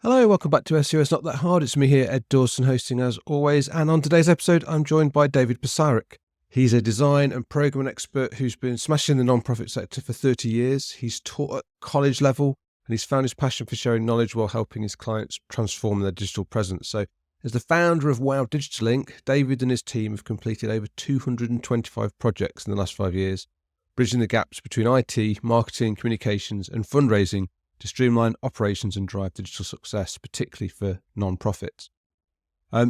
Hello, welcome back to SEO. It's not that hard. It's me here, Ed Dawson, hosting as always. And on today's episode, I'm joined by David Pisarek. He's a design and programming expert who's been smashing the non-profit sector for 30 years. He's taught at college level and he's found his passion for sharing knowledge while helping his clients transform their digital presence. So as the founder of Wow Digital Inc., David and his team have completed over 225 projects in the last 5 years, bridging the gaps between IT, marketing, communications and fundraising to streamline operations and drive digital success, particularly for non-profits.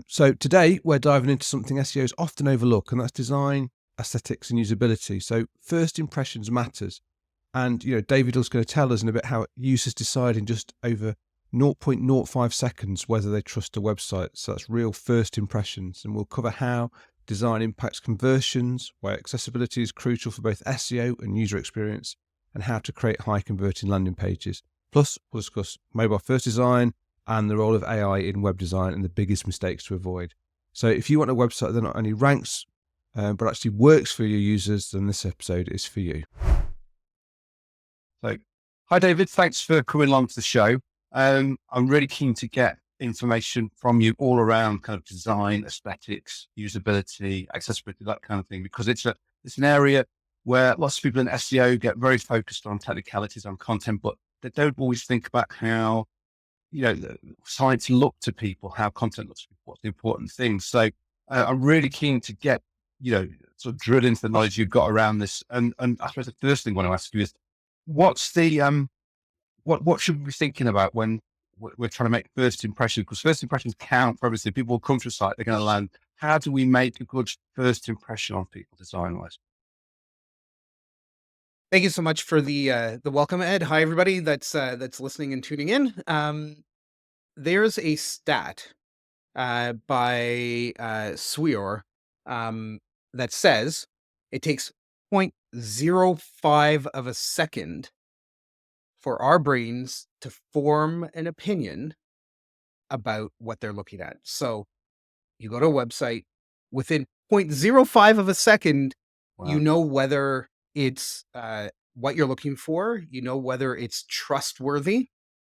So today we're diving into something SEOs often overlook, and that's design, aesthetics, and usability. So first impressions matters. And David is going to tell us in a bit how users decide in just over 0.05 seconds whether they trust a website. So that's real first impressions. And we'll cover how design impacts conversions, why accessibility is crucial for both SEO and user experience, and how to create high converting landing pages. Plus, we'll discuss mobile first design and the role of AI in web design and the biggest mistakes to avoid. So if you want a website that not only ranks, but actually works for your users, then this episode is for you. So, hi David, thanks for coming along to the show. I'm really keen to get information from you all around kind of design, aesthetics, usability, accessibility, that kind of thing, because it's an area where lots of people in SEO get very focused on technicalities, on content, but they don't always think about how, the sites look to people, how content looks, what's the important things. So I'm really keen to get, sort of drill into the knowledge you've got around this. And I suppose the first thing I want to ask you is, what's the, what should we be thinking about when we're trying to make first impressions? Because first impressions count for everything. People will come to a site, they're going to land. How do we make a good first impression on people design-wise? Thank you so much for the welcome, Ed. Hi, everybody that's listening and tuning in. There's a stat by Sweor that says it takes 0.05 of a second for our brains to form an opinion about what they're looking at. So you go to a website, within 0.05 of a second, Wow. you know whether it's what you're looking for, you know whether it's trustworthy,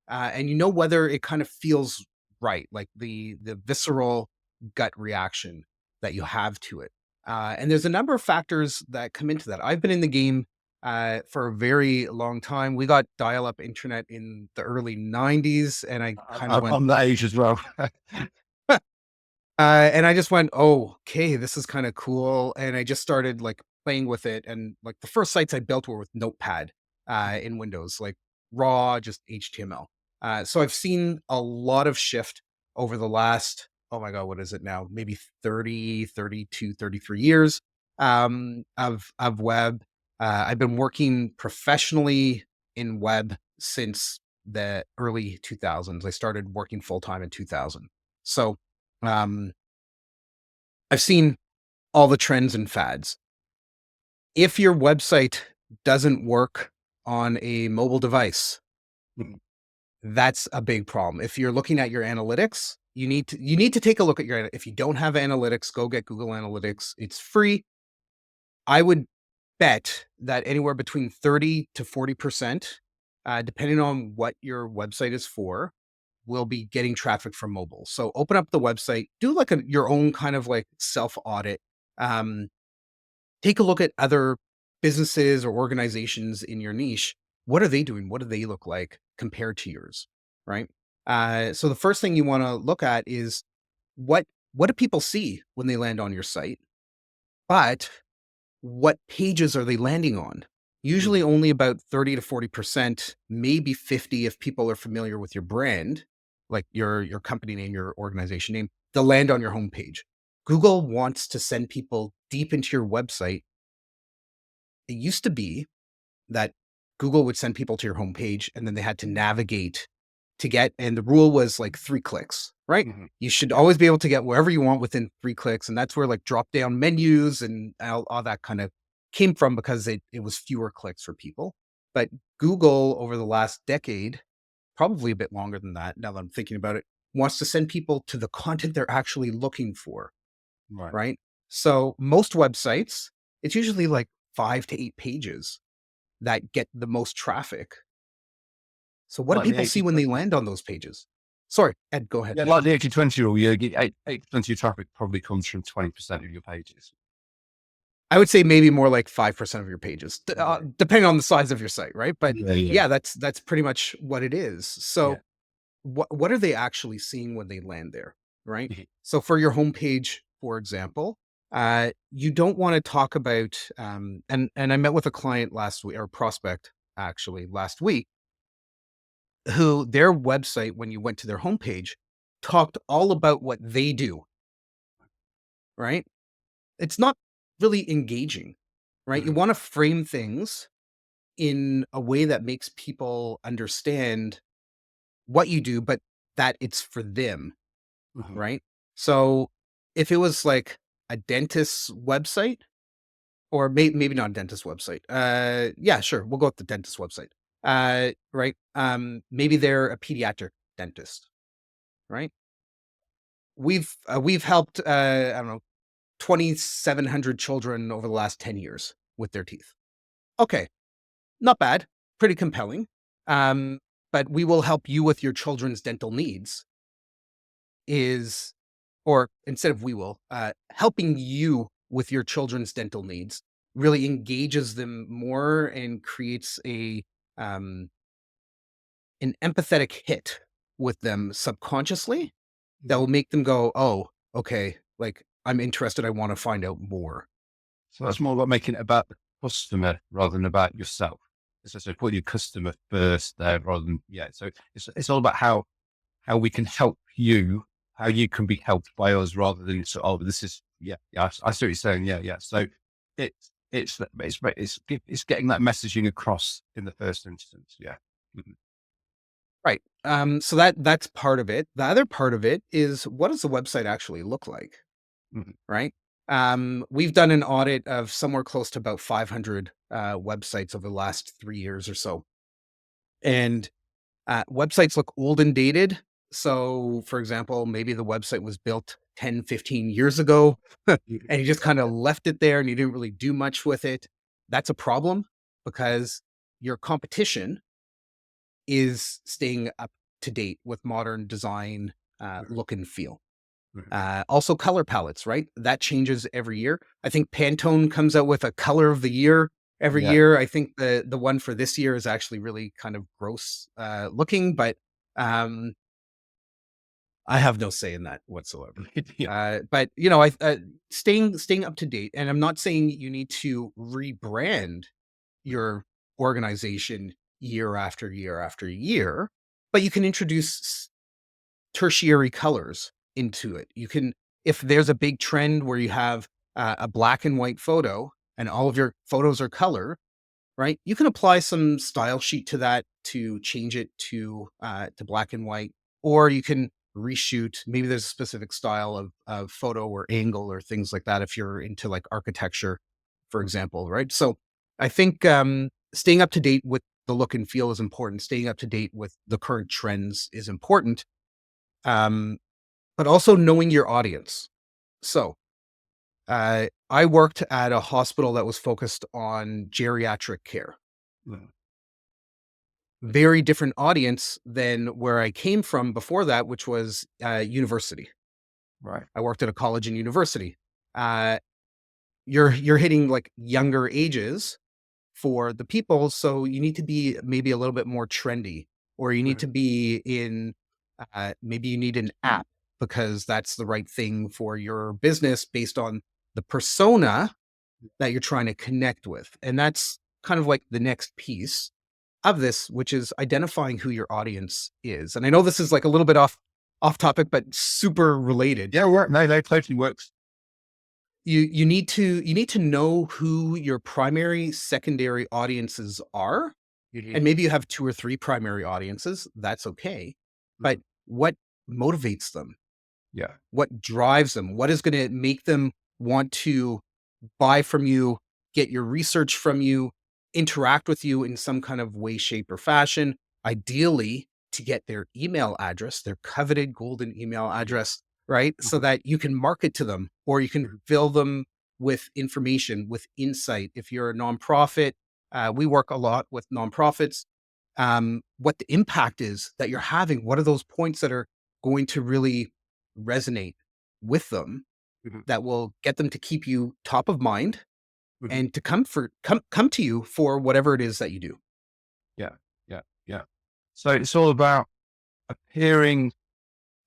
and you know whether it kind of feels right, like the visceral gut reaction that you have to it. And there's a number of factors that come into that. I've been in the game for a very long time. We got dial-up internet in the early 90s, and I kind of went, I'm that age as well. and I just went, "Oh, okay, this is kind of cool." And I just started like playing with it. And like the first sites I built were with Notepad in Windows, like raw, just HTML. So I've seen a lot of shift over the last, oh my God, what is it now? Maybe 30, 32, 33 years of web. I've been working professionally in web since the early 2000s. I started working full time in 2000. So um, I've seen all the trends and fads. If your website doesn't work on a mobile device, Mhm. that's a big problem. If you're looking at your analytics, you need to take a look at if you don't have analytics, go get Google Analytics. It's free. I would bet that anywhere between 30 to 40%, depending on what your website is for, will be getting traffic from mobile. So open up the website, do like your own kind of like self audit. Um, Take a look at other businesses or organizations in your niche. What are they doing? What do they look like compared to yours? Right. So the first thing you want to look at is what what do people see when they land on your site? But what pages are they landing on? Usually Mhm. only about 30 to 40%, maybe 50 if people are familiar with your brand, like your company name, your organization name, they'll land on your homepage. Google wants to send people deep into your website. It used to be that Google would send people to your homepage and then they had to navigate to get, and the rule was like 3 clicks, right? Mhm. You should always be able to get wherever you want within 3 clicks. And that's where like drop down menus and all that kind of came from, because it was fewer clicks for people. But Google over the last decade, probably a bit longer than that, now that I'm thinking about it, wants to send people to the content they're actually looking for, Right. right? So most websites, it's usually like 5 to 8 pages that get the most traffic. So what do Like the people see when 80%. they land on those pages? Sorry, Ed, go ahead. Yeah, like the 80-20 rule, you get 80% of your traffic probably comes from 20% of your pages. I would say maybe more like 5% of your pages, Right. depending on the size of your site, right? But Yeah. yeah, that's pretty much what it is. So Yeah. what are they actually seeing when they land there, right? Mhm. So for your homepage, for example, you don't want to talk about and I met with a client last week, or prospect actually last week, who their website, when you went to their homepage, talked all about what they do, right? It's not really engaging, right? You Mhm. want to frame things in a way that makes people understand what you do, but that it's for them, Mhm. right? So if it was like a dentist's website, or maybe not a dentist website, yeah, sure, we'll go with the dentist website, right? Maybe they're a pediatric dentist, right? We've helped I don't know 2,700 children over the last 10 years with their teeth. Okay, not bad, pretty compelling. Um, but we will help you with your children's dental needs is, or instead of we will, helping you with your children's dental needs really engages them more and creates um, an empathetic hit with them subconsciously that will Mhm. make them go, oh, okay, like I'm interested. I want to find out more. So that's more about making it about the customer rather than about yourself. So put your customer first there rather than, yeah. So it's all about how we can help you, how you can be helped by us rather than, so, oh, this is, yeah, yeah, I see what you're saying. Yeah. Yeah. So it's getting that messaging across in the first instance. Yeah. Mhm. Right. So that's part of it. The other part of it is, what does the website actually look like? Mhm. Right. We've done an audit of somewhere close to about 500 websites over the last 3 years or so. And websites look old and dated. So, for example, maybe the website was built 10, 15 years ago and Mhm. you just Yeah. kind of Yeah. left it there and you didn't really do much with it. That's a problem because your competition is staying up to date with modern design, Mhm. look and feel. Mhm. Also, color palettes, right? That changes every year. I think Pantone comes out with a color of the year every Yeah. year. I think the one for this year is actually really kind of gross looking, but um, I have no say in that whatsoever. Yeah. But staying up to date, and I'm not saying you need to rebrand your organization year after year after year, but you can introduce tertiary colors into it. You can, if there's a big trend where you have a black and white photo and all of your photos are color, right? You can apply some style sheet to that to change it to black and white, or you can reshoot. Maybe there's a specific style of photo or angle or things like that if you're into like architecture, for example, right? So I think staying up to date with the look and feel is important. Staying up to date with the current trends is important, um, but also knowing your audience. So I worked at a hospital that was focused on geriatric care. Mhm. Very different audience than where I came from before that, which was university. Right. I worked at a college and university. Uh, you're hitting like younger ages for the people, so you need to be maybe a little bit more trendy, or you need Mhm. to be in. Maybe you need an app because that's the right thing for your business based on the persona that you're trying to connect with, and that's kind of like the next piece of this, which is identifying who your audience is. And I know this is like a little bit off topic, but super related. Yeah. Work. No, no, totally works. You need to know who your primary, secondary audiences are. Mhm. And maybe you have two or three primary audiences. That's okay. But Mhm. what motivates them? Yeah. What drives them? What is going to make them want to buy from you, get your research from you, interact with you in some kind of way, shape, or fashion, ideally to get their email address, their coveted golden email Yeah. address, right? So Mhm. that you can market to them or you can Mhm. fill them with information, with insight. If you're a nonprofit, we work a lot with nonprofits. What the impact is that you're having. What are those points that are going to really resonate with them, Mhm. that will get them to keep you top of mind Mhm. and to come to you for whatever it is that you do. Yeah, yeah, yeah. So it's all about appearing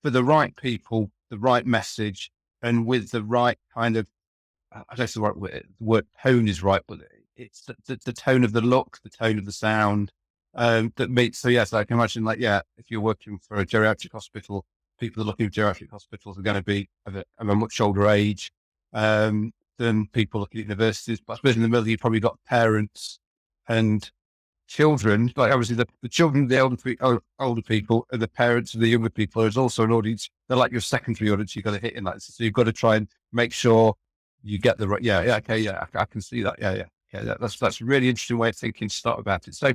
for the right people, the right message, and with the right kind of, I don't know if the word tone is right, but it's the tone of the look, the tone of the sound, that meets. So yes, I can imagine, like, yeah, if you're working for a geriatric hospital, people are looking at geriatric hospitals are going to be of a much older age, than people looking at universities. But I suppose in the middle, you've probably got parents and children, like obviously the children, the older people, and the parents of the younger people. There's also an audience. They're like your secondary audience. You've got to hit in that. So you've got to try and make sure you get the right. Yeah, yeah, okay, yeah, I can see that. Yeah, yeah, yeah. That's a really interesting way of thinking to start about it. So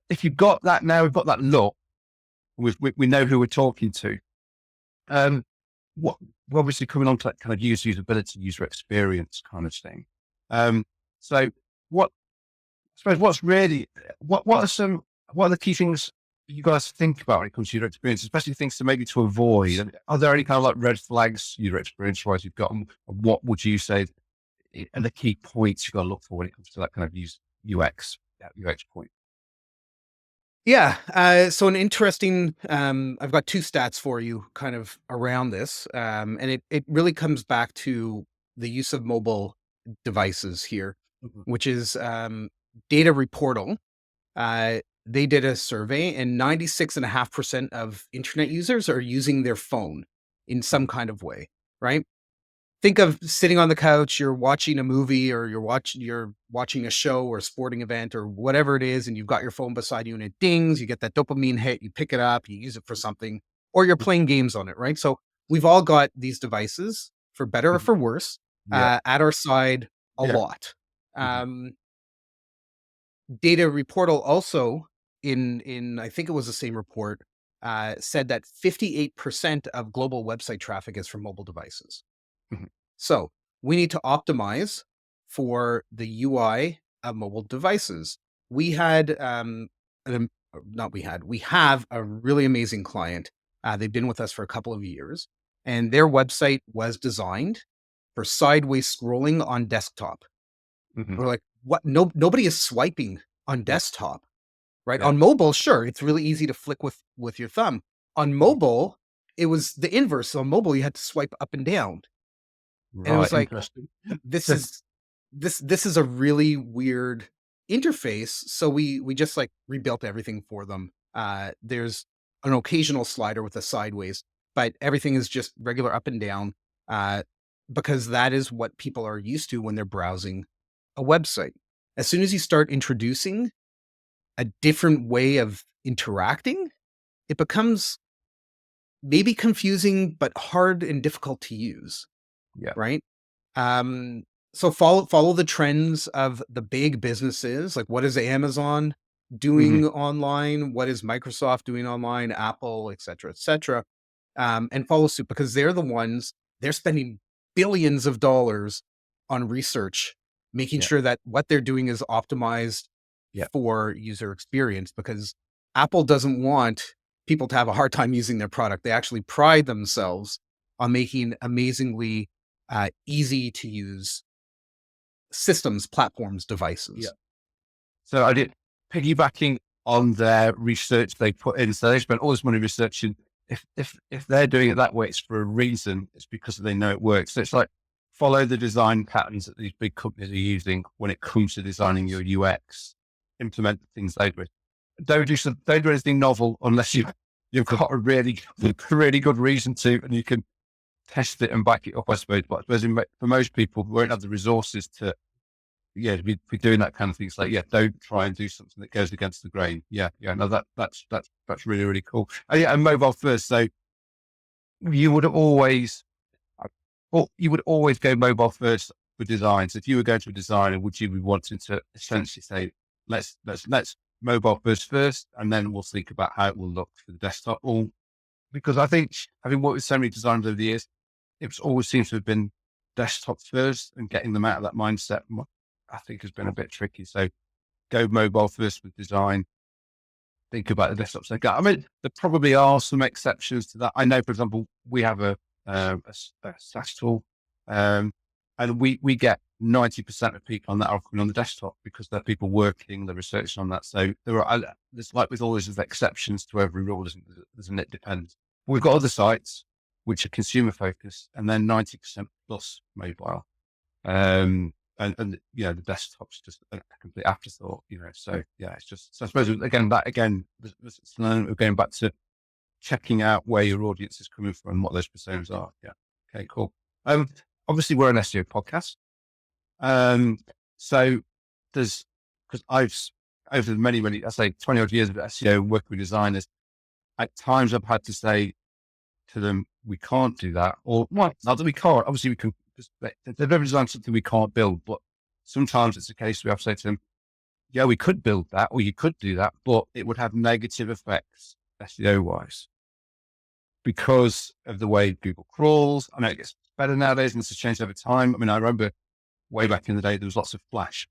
if you've got that now, we've got that look. We know who we're talking to. Um, what we're obviously coming on to that kind of usability, user experience kind of thing. So what I suppose what's really what are the key things you guys think about when it comes to user experience, especially things to maybe to avoid? And are there any kind of like red flags user experience wise you've got? And what would you say are the key points you've got to look for when it comes to that kind of UX, UX point? Yeah. So an interesting, I've got two stats for you kind of around this. And it really comes back to the use of mobile devices here, Mhm. which is Data Reportal. They did a survey, and 96.5% of internet users are using their phone in some Mhm. kind of way, right? Think of sitting on the couch, you're watching a movie, or you're watching a show or a sporting event or whatever it is, and you've got your phone beside you and it dings, you get that dopamine hit, you pick it up, you use it for something, or you're playing games on it, right? So we've all got these devices, for better or Mhm. for worse, Yeah. at our side a Yeah. lot. Mhm. Um, Data Reportal also, in I think it was the same report, said that 58% of global website traffic is from mobile devices. Mhm. So we need to optimize for the UI of mobile devices. We had, not we had, we have a really amazing client. They've been with us for a couple of years, and their website was designed for sideways scrolling on desktop. Mhm. We're like, what? No, nobody is swiping on Yeah. desktop, right? Yeah. On mobile, sure, it's really easy to flick with your thumb. On Mhm. mobile, it was the inverse. So on mobile, you had to swipe up and down, and it Right. was like, Interesting. this is this is a really weird interface. So we just like rebuilt everything for them. There's an occasional slider with a sideways, but everything is just regular up and down, uh, because that is what people are used to when they're browsing a website. As soon as you start introducing a different way of interacting, it becomes maybe confusing but hard and difficult to use, Yeah. right? Um, so follow the trends of the big businesses. Like, what is Amazon Mhm. doing online? What is Microsoft doing online? Apple, et cetera, and follow suit, because they're the ones, they're spending billions of dollars on research, making Yeah. sure that what they're doing is optimized Yeah. for user experience, because Apple doesn't want people to have a hard time using their product. They actually pride themselves on making amazingly easy to use systems, platforms, Yeah. devices. So I did piggybacking on their research they put in. So they spent all this money researching. If they're doing it that way, it's for a reason. It's because they know it works. So it's like follow the design patterns that these big companies are using when it comes to designing your UX. Implement the things they do. Don't do anything novel unless you've got a really good reason to, and you can test it and back it up. I suppose, but I suppose for most people who won't have the resources to, yeah, be doing that kind of thing. It's like, yeah, don't try and do something that goes against the grain. Yeah, yeah, no, that's really, really cool. Oh, yeah, and mobile first. So you would always, well, you would always go mobile first for designs. If you were going to a designer, would you be wanting to essentially say, let's mobile first, and then we'll think about how it will look for the desktop? Or because I think having worked with so many designers over the years, it's always seems to have been desktop first, and getting them out of that mindset, I think, has been a bit tricky. So go mobile first with design, think about the desktop. So I mean, there probably are some exceptions to that. I know, for example, we have a SaaS tool, and we get 90% of people on that are coming on the desktop because they're people working, they're researching on that. So there's like with always there's exceptions to every rule, doesn't it? Depends. We've got other sites which are consumer focused, and then 90% plus mobile. And the desktop's just a complete afterthought, so yeah, it's just, so I suppose again, we're going back to checking out where your audience is coming from and what those personas are. Yeah. Okay, cool. Obviously we're an SEO podcast. So because over many, I say 20 odd years of SEO working with designers, at times I've had to say to them, we can't do that, or well, not that we can't, obviously we can. They've never designed something we can't build, but sometimes it's a case we have to say to them, yeah, we could build that, or you could do that, but it would have negative effects SEO wise because of the way Google crawls. I know it gets better nowadays and this has changed over time. I mean, I remember way back in the day, there was lots of Flash.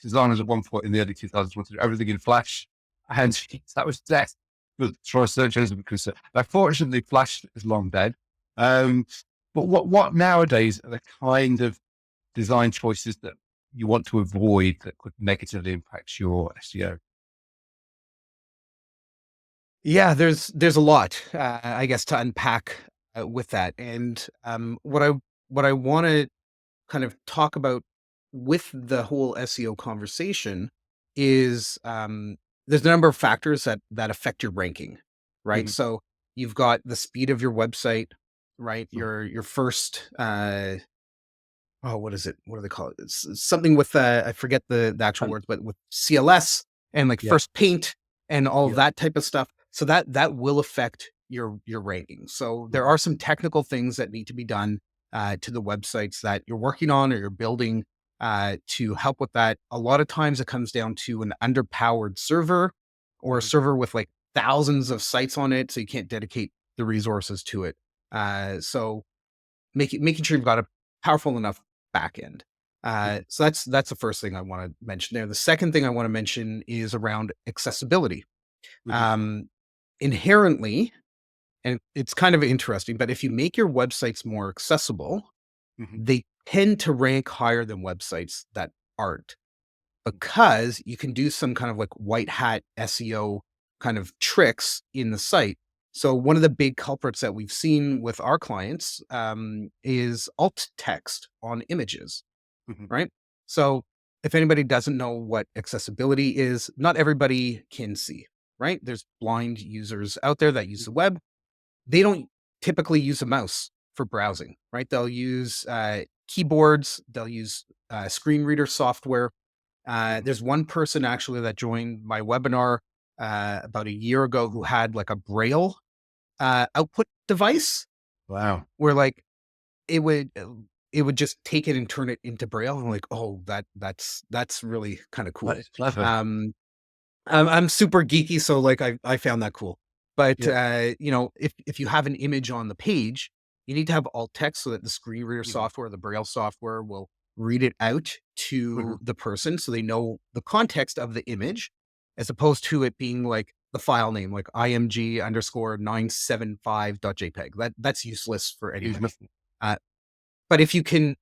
Designers at one point in the early 2000s wanted to do everything in Flash, and that was death for search engines because fortunately Flash is long dead. But what nowadays are the kind of design choices that you want to avoid that could negatively impact your SEO? Yeah, there's a lot, I guess, to unpack with that. And what I want to kind of talk about with the whole SEO conversation is there's a number of factors that affect your ranking, right? Mhm. So you've got the speed of your website, right? Your first what is it? What do they call it? It's something with I forget the actual words, but with CLS and like Yeah. first paint and all of Yeah. that type of stuff. So that will affect your rating. So there are some technical things that need to be done to the websites that you're working on or you're building to help with that. A lot of times it comes down to an underpowered server or a server with like thousands of sites on it, so you can't dedicate the resources to it. So making sure you've got a powerful enough back end. So that's the first thing I want to mention there. The second thing I want to mention is around accessibility. Um, Inherently, and it's kind of interesting, but if you make your websites more accessible, they tend to rank higher than websites that aren't, because you can do some kind of like white hat SEO kind of tricks in the site. So one of the big culprits that we've seen with our clients is alt text on images, right? So if anybody doesn't know what accessibility is, not everybody can see, right? There's blind users out there that use the web. They don't typically use a mouse for browsing, right? They'll use keyboards, they'll use screen reader software. There's one person actually that joined my webinar about a year ago who had like a Braille output device Wow. where like it would just take it and turn it into Braille. I'm like, oh, that's really kind of cool. That is clever. I'm super geeky, so like I found that cool. But Yeah. if you have an image on the page, you need to have alt text so that the screen reader software, the Braille software, will read it out to the person so they know the context of the image, as opposed to it being like the file name, like img_975.jpg. That's useless for anybody. But if you can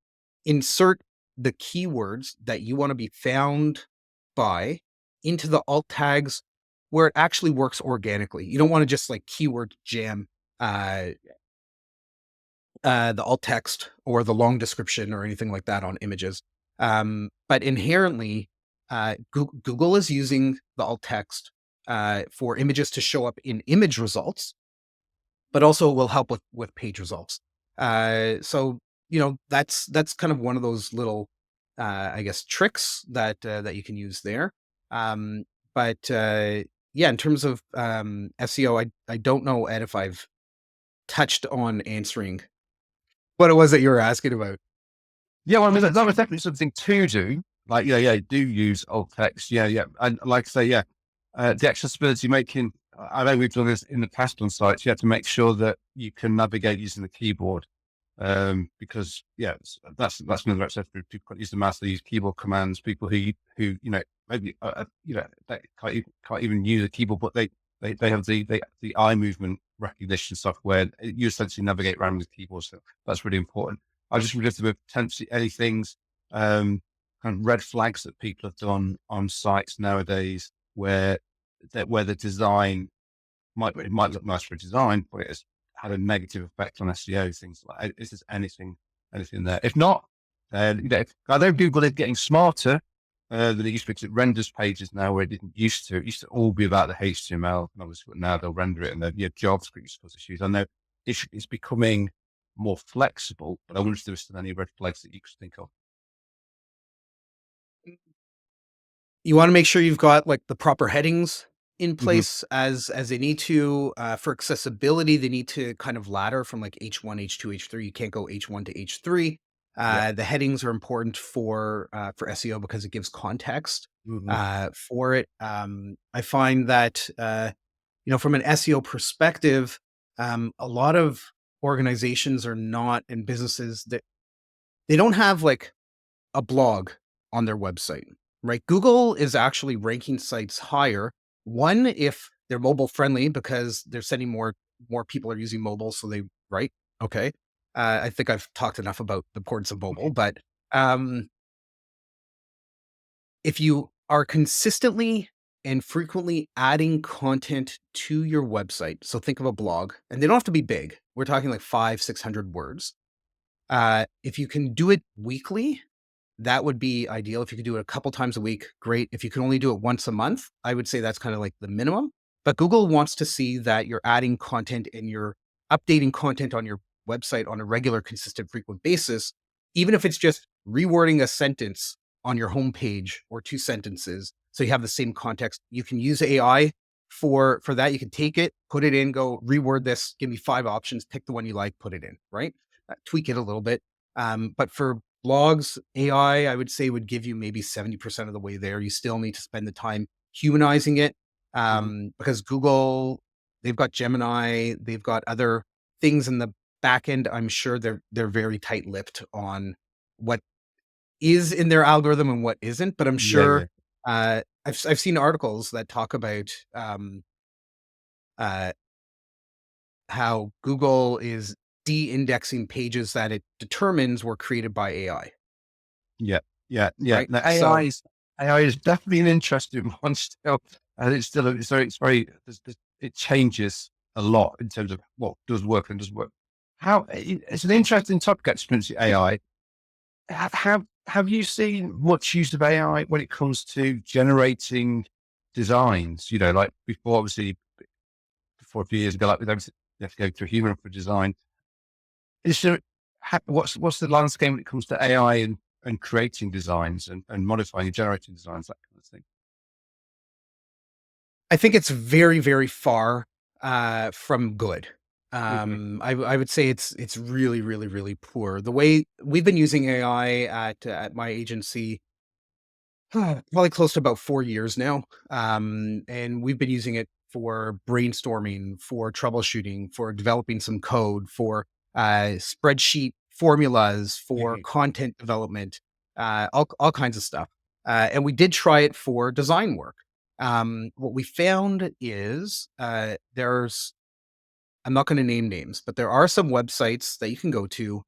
insert the keywords that you want to be found by into the alt tags where it actually works organically. You don't want to just like keyword jam the alt text or the long description or anything like that on images. But inherently, Google is using the alt text for images to show up in image results, but also will help with page results. So that's kind of one of those little, I guess, tricks that you can use there. But yeah, in terms of SEO, I don't know, Ed, if I've touched on answering what it was that you were asking about. Yeah, well, I mean, that was definitely something to do. Like, do use alt text. Yeah. And like I say, the accessibility making, I know we've done this in the past on sites. You have to make sure that you can navigate using the keyboard. Because that's another exception. People use the mouse, they use keyboard commands. People who maybe they can't even use a keyboard, but they have the eye movement recognition software. You essentially navigate around with keyboards, so that's really important. I just wonder if there were potentially any things, kind of red flags that people have done on sites nowadays where the design it might look nice for a design, but it has had a negative effect on SEO. Things like, is there anything there? If not, I know Google is getting smarter than it used to, because it renders pages now where it didn't used to. It used to all be about the HTML, and obviously, but now they'll render it, and then JavaScript used to cause issues. I know it's becoming more flexible, but I wonder if there were still any red flags that you could think of. You want to make sure you've got like the proper headings in Mm-hmm. place as they need to. For accessibility, they need to kind of ladder from like H1, H2, H3. You can't go H1 to H3. Yeah. The headings are important for SEO because it gives context Mm-hmm. for it. I find that from an SEO perspective, a lot of organizations are not, and businesses, that they don't have like a blog on their website, right? Google is actually ranking sites higher. One, if they're mobile friendly, because they're sending more people are using mobile, so they right. Okay, I think I've talked enough about the importance of mobile, but um, if you are consistently and frequently adding content to your website, so think of a blog, and they don't have to be big. We're talking like 500-600 words. If you can do it weekly, that would be ideal. If you could do it a couple times a week, great. If you can only do it once a month, I would say that's kind of like the minimum. But Google wants to see that you're adding content and you're updating content on your website on a regular, consistent, frequent basis, even if it's just rewording a sentence on your homepage or two sentences, so you have the same context. You can use AI for that. You can take it, put it in, go reword this, give me 5 options, pick the one you like, put it in, right? Tweak it a little bit. But for blogs, AI, I would say, would give you maybe 70% of the way there. You still need to spend the time humanizing it, Mm-hmm. because Google, they've got Gemini, they've got other things in the back end. I'm sure they're very tight-lipped on what is in their algorithm and what isn't. But I'm Yeah, sure yeah, I've seen articles that talk about uh, how Google is de-indexing pages that it determines were created by AI, yeah, yeah. right? Now, So AI is definitely an interesting one still, and it changes a lot in terms of what does work and doesn't work. It's an interesting topic, actually, AI. Have you seen much use of AI when it comes to generating designs? Like before, obviously, before a few years ago, like with everything, you have to go through a human for design. Is there what's the landscape when it comes to AI and creating designs and modifying and generating designs, that kind of thing? I think it's very, very far from good. Hmm. I would say it's really, really, really poor. The way we've been using AI at my agency, probably close to about 4 years now, and we've been using it for brainstorming, for troubleshooting, for developing some code, for spreadsheet formulas, for Hmm. content development, all kinds of stuff. And we did try it for design work. What we found is there's I'm not going to name names, but there are some websites that you can go to,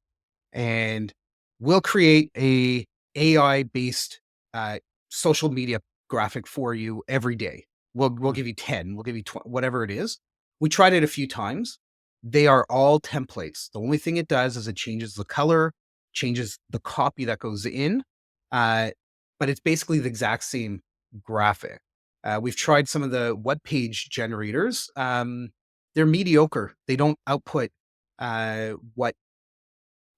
and we'll create a AI based uh, social media graphic for you every day. We'll give you 10, we'll give you 20, whatever it is. We tried it a few times. They are all templates. The only thing it does is it changes the color, changes the copy that goes in, uh, but it's basically the exact same graphic. We've tried some of the web page generators. They're mediocre. They don't output what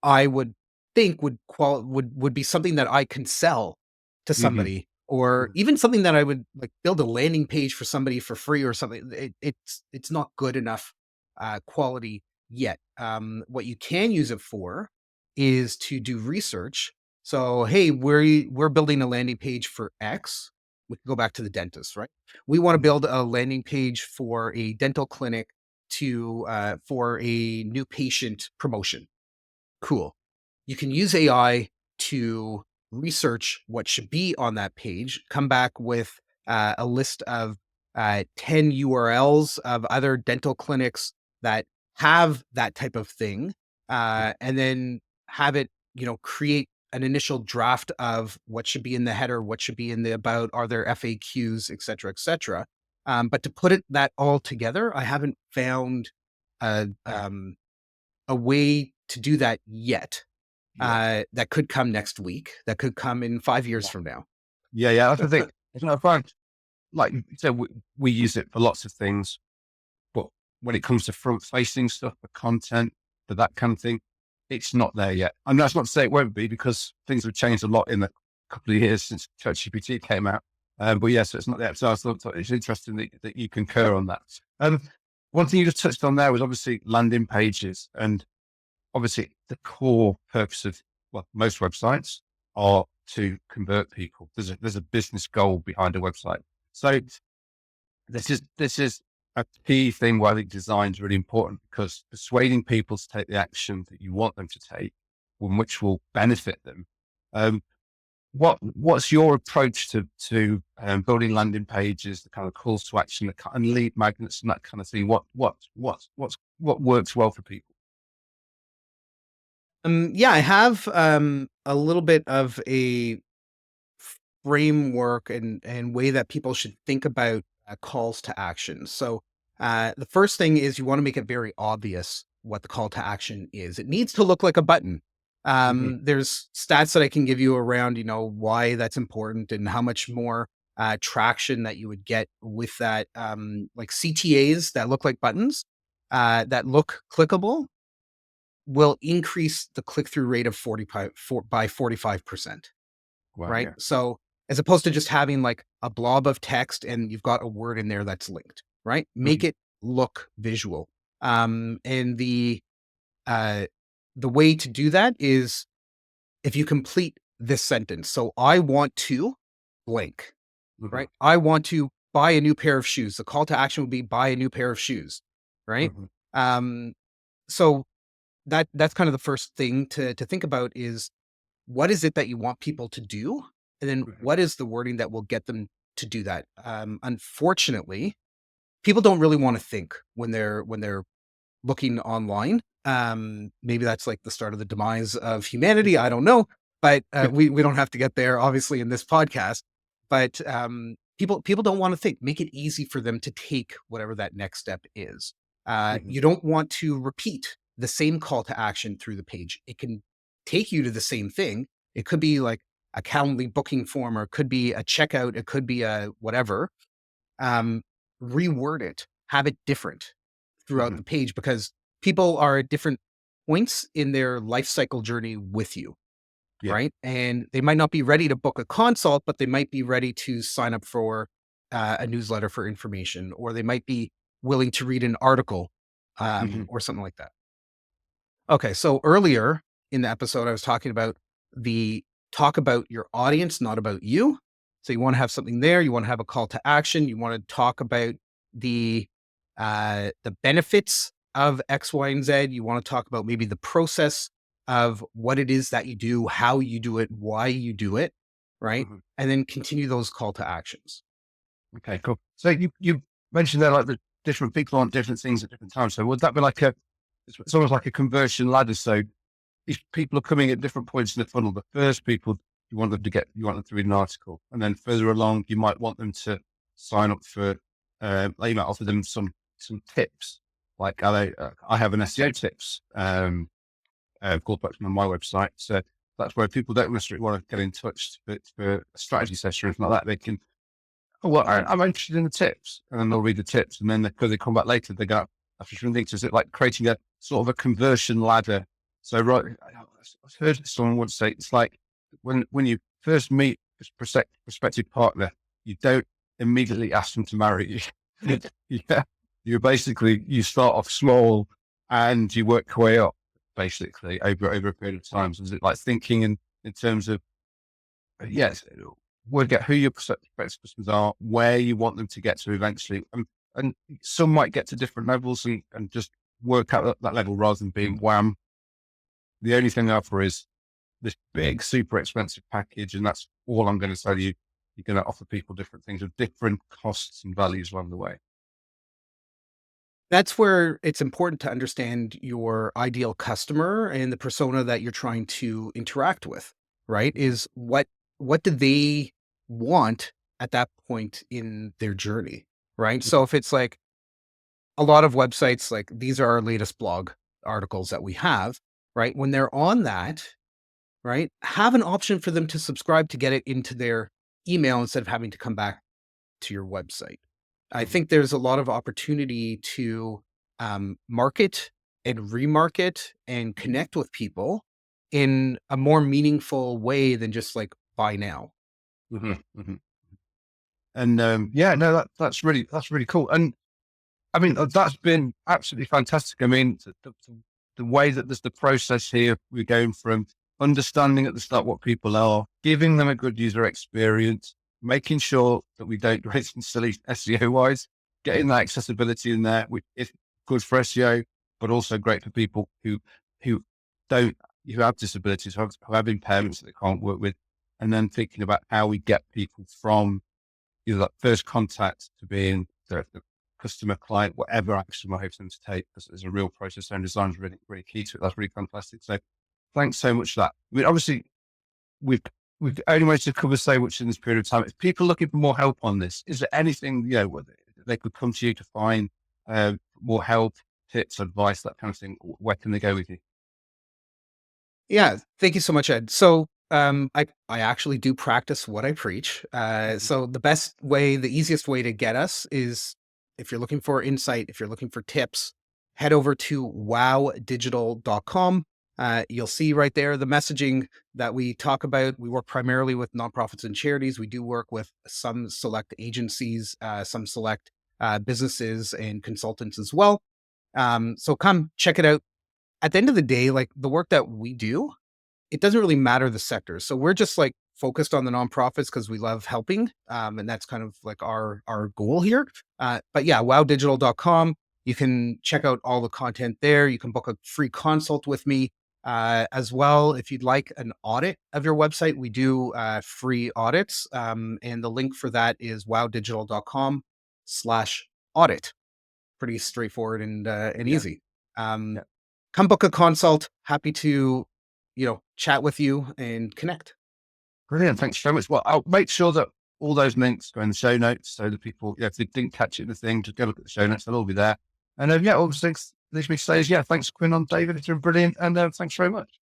I would think would be something that I can sell to Hmm. somebody, or even something that I would like build a landing page for somebody for free or something. It's not good enough quality yet. What you can use it for is to do research. So, hey, we're building a landing page for X. We can go back to the dentist, right? We want to build a landing page for a dental clinic to for a new patient promotion. Cool. You can use AI to research what should be on that page, come back with a list of 10 URLs of other dental clinics that have that type of thing, and then have it, create an initial draft of what should be in the header, what should be in the about, are there FAQs, et cetera, et cetera. But to put that all together, I haven't found a way to do that yet. Yeah. That could come next week. That could come in 5 years from now. Yeah. That's the thing. I find, like you said, we use it for lots of things, but when it comes to front facing stuff, for content, for that kind of thing, it's not there yet. And that's not to say it won't be, because things have changed a lot in the couple of years since ChatGPT came out. But yes, it's not there. So I thought it's interesting that you concur on that. One thing you just touched on there was obviously landing pages, and obviously the core purpose of, well, most websites are to convert people. There's a business goal behind a website. So this is a key thing why I think design is really important, because persuading people to take the action that you want them to take, which will benefit them. What's your approach to building landing pages, the kind of calls to action, and lead magnets and that kind of thing? What works well for people? Yeah, I have a little bit of a framework and way that people should think about calls to action. So the first thing is you want to make it very obvious what the call to action is. It needs to look like a button. Mm-hmm. There's stats that I can give you around, why that's important and how much more traction that you would get with that, like CTAs that look like buttons, that look clickable, will increase the click-through rate of by 45%, Wow. right? Yeah. So as opposed to just having like a blob of text and you've got a word in there that's linked, right? Make Mm-hmm. it look visual. And the way to do that is if you complete this sentence. So I want to blank, Mm-hmm. right? I want to buy a new pair of shoes. The call to action would be buy a new pair of shoes, right? Mm-hmm. So that's kind of the first thing to think about is what is it that you want people to do? And then Mm-hmm. what is the wording that will get them to do that? Unfortunately, people don't really want to think when they're looking online. Maybe that's like the start of the demise of humanity. I don't know, but we don't have to get there, obviously, in this podcast. But people don't want to think. Make it easy for them to take whatever that next step is. Mm-hmm. You don't want to repeat the same call to action through the page. It can take you to the same thing. It could be like a Calendly booking form, or it could be a checkout. It could be a whatever. Reword it, have it different throughout Mm-hmm. the page, because people are at different points in their life cycle journey with you, Yeah. right? And they might not be ready to book a consult, but they might be ready to sign up for a newsletter for information, or they might be willing to read an article, Mm-hmm. or something like that. Okay, so earlier in the episode, I was talking about talk about your audience, not about you. So you want to have something there. You want to have a call to action. You want to talk about the benefits of X, Y, and Z. You want to talk about maybe the process of what it is that you do, how you do it, why you do it, right? Mm-hmm. And then continue those call to actions. Okay, cool. So you mentioned there, like, the different people want different things at different times. So would that be like it's almost like a conversion ladder? So if people are coming at different points in the funnel, the first people you want them to read an article, and then further along you might want them to sign up for, you might offer them some tips, like I have an SEO tips called back on my website. So that's where people don't necessarily want to get in touch, but for a strategy session or anything like that, they can, oh, well, I'm interested in the tips, and then they'll read the tips, and then because they come back later, they go, after different things, is it like creating a sort of a conversion ladder? So, right, I've heard someone once say, it's like when you first meet a prospective partner, you don't immediately ask them to marry you. Yeah, you start off small and you work your way up, basically over a period of time. So is it like thinking in terms of, yes, work out who your prospective customers are, where you want them to get to eventually, and some might get to different levels and just work out that level rather than being wham. The only thing I offer is this big, super expensive package, and that's all I'm going to sell you. You're going to offer people different things with different costs and values along the way. That's where it's important to understand your ideal customer and the persona that you're trying to interact with, right? Is what do they want at that point in their journey, right? So if it's like a lot of websites, like these are our latest blog articles that we have, right? When they're on that, right, have an option for them to subscribe to get it into their email instead of having to come back to your website. I think there's a lot of opportunity to market and remarket and connect with people in a more meaningful way than just like buy now. hmm hmm And yeah, no, that's really cool. And I mean, that's been absolutely fantastic. I mean, the way that there's the process here, we're going from understanding at the start what people are, giving them a good user experience, making sure that we don't do anything silly SEO wise, getting that accessibility in there, which is good for SEO, but also great for people who don't, who have disabilities, who have impairments that they can't work with, and then thinking about how we get people from either that first contact to being the customer, client, whatever action we're hoping them to take, because there's a real process, and design is really, really key to it. That's really fantastic. So thanks so much for that. I mean, obviously we've only managed to cover so much in this period of time. If people are looking for more help on this, is there anything, they could come to you to find more help, tips, advice, that kind of thing? Where can they go with you? Yeah, thank you so much, Ed. So I actually do practice what I preach. So the easiest way to get us is if you're looking for insight, if you're looking for tips, head over to wowdigital.com. You'll see right there the messaging that we talk about. We work primarily with nonprofits and charities. We do work with some select agencies, some select businesses and consultants as well. So come check it out. At the end of the day, like the work that we do, it doesn't really matter the sector. So we're just like focused on the nonprofits because we love helping. And that's kind of like our goal here. But yeah, wowdigital.com. You can check out all the content there. You can book a free consult with me as well. If you'd like an audit of your website, we do free audits. And the link for that is wowdigital.com/audit. Pretty straightforward and Yeah. easy. Come book a consult. Happy to, chat with you and connect. Brilliant. Thanks very much. Well, I'll make sure that all those links go in the show notes so that people, if they didn't catch it in the thing, just go look at the show notes. They'll all be there. And yeah, all the things leaves me to say is, thanks, Quinn, on David. It's been brilliant. And thanks very much.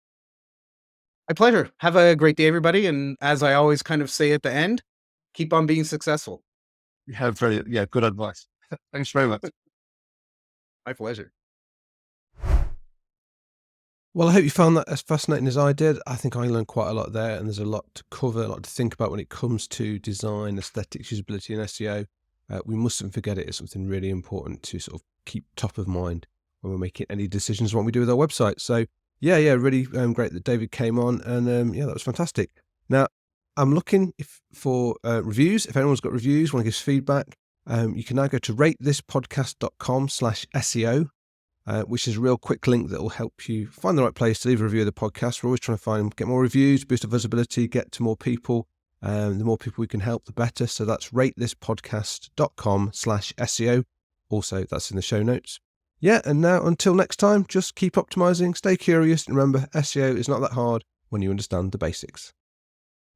My pleasure. Have a great day, everybody. And as I always kind of say at the end, keep on being successful. Good advice. Thanks very much. My pleasure. Well, I hope you found that as fascinating as I did. I think I learned quite a lot there, and there's a lot to cover, a lot to think about when it comes to design, aesthetics, usability, and SEO. We mustn't forget it. It's something really important to sort of keep top of mind when we're making any decisions on what we do with our website. So, really great that David came on, and that was fantastic. Now, I'm looking for reviews. If anyone's got reviews, want to give us feedback, you can now go to ratethispodcast.com/SEO. Which is a real quick link that will help you find the right place to leave a review of the podcast. We're always trying to get more reviews, boost our visibility, get to more people. The more people we can help, the better. So that's ratethispodcast.com/SEO. Also, that's in the show notes. Yeah, and now until next time, just keep optimizing, stay curious, and remember, SEO is not that hard when you understand the basics.